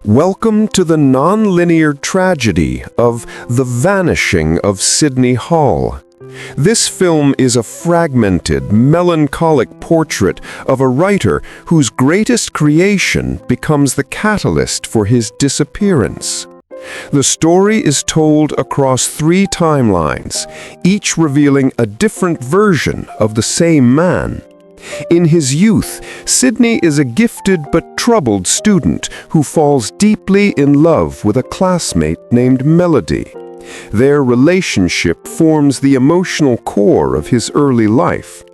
Welcome to the non-linear tragedy of The Vanishing of Sidney Hall. This film is a fragmented, melancholic portrait of a writer whose greatest creation becomes the catalyst for his disappearance. The story is told across 3 timelines, each revealing a different version of the same man. In his youth, Sidney is a gifted but troubled student who falls deeply in love with a classmate named Melody. Their relationship forms the emotional core of his early life.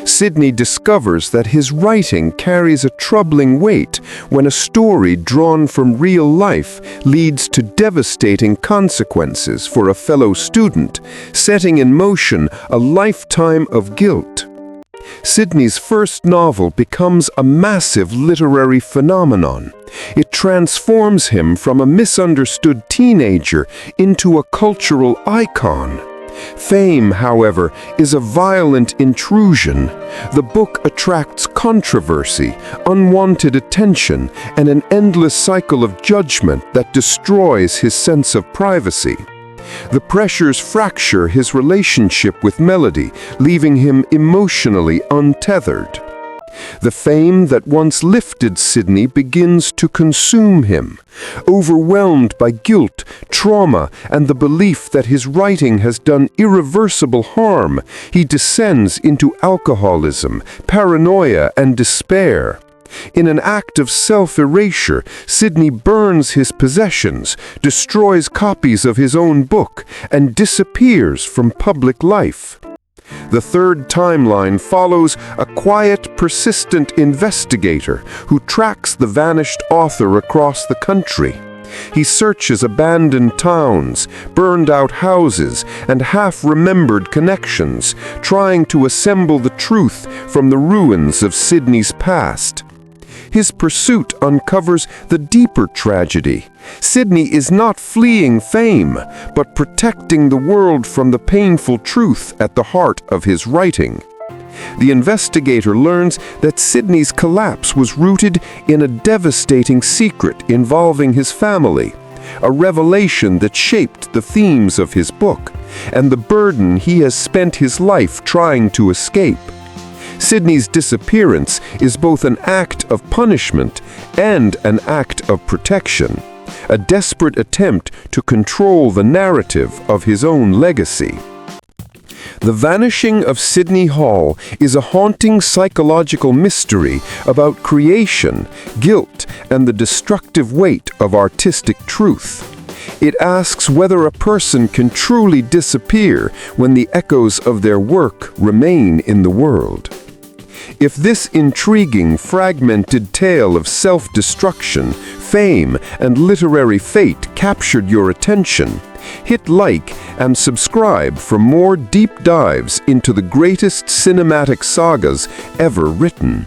Sidney discovers that his writing carries a troubling weight when a story drawn from real life leads to devastating consequences for a fellow student, setting in motion a lifetime of guilt. Sidney's first novel becomes a massive literary phenomenon. It transforms him from a misunderstood teenager into a cultural icon. Fame, however, is a violent intrusion. The book attracts controversy, unwanted attention, and an endless cycle of judgment that destroys his sense of privacy. The pressures fracture his relationship with Melody, leaving him emotionally untethered. The fame that once lifted Sidney begins to consume him. Overwhelmed by guilt, trauma, and the belief that his writing has done irreversible harm, he descends into alcoholism, paranoia, and despair. In an act of self-erasure, Sidney burns his possessions, destroys copies of his own book, and disappears from public life. The third timeline follows a quiet, persistent investigator who tracks the vanished author across the country. He searches abandoned towns, burned-out houses, and half-remembered connections, trying to assemble the truth from the ruins of Sidney's past. His pursuit uncovers the deeper tragedy. Sidney is not fleeing fame, but protecting the world from the painful truth at the heart of his writing. The investigator learns that Sidney's collapse was rooted in a devastating secret involving his family, a revelation that shaped the themes of his book, and the burden he has spent his life trying to escape. Sidney's disappearance is both an act of punishment and an act of protection, a desperate attempt to control the narrative of his own legacy. The Vanishing of Sidney Hall is a haunting psychological mystery about creation, guilt, and the destructive weight of artistic truth. It asks whether a person can truly disappear when the echoes of their work remain in the world. If this intriguing, fragmented tale of self-destruction, fame, and literary fate captured your attention, hit like and subscribe for more deep dives into the greatest cinematic sagas ever written.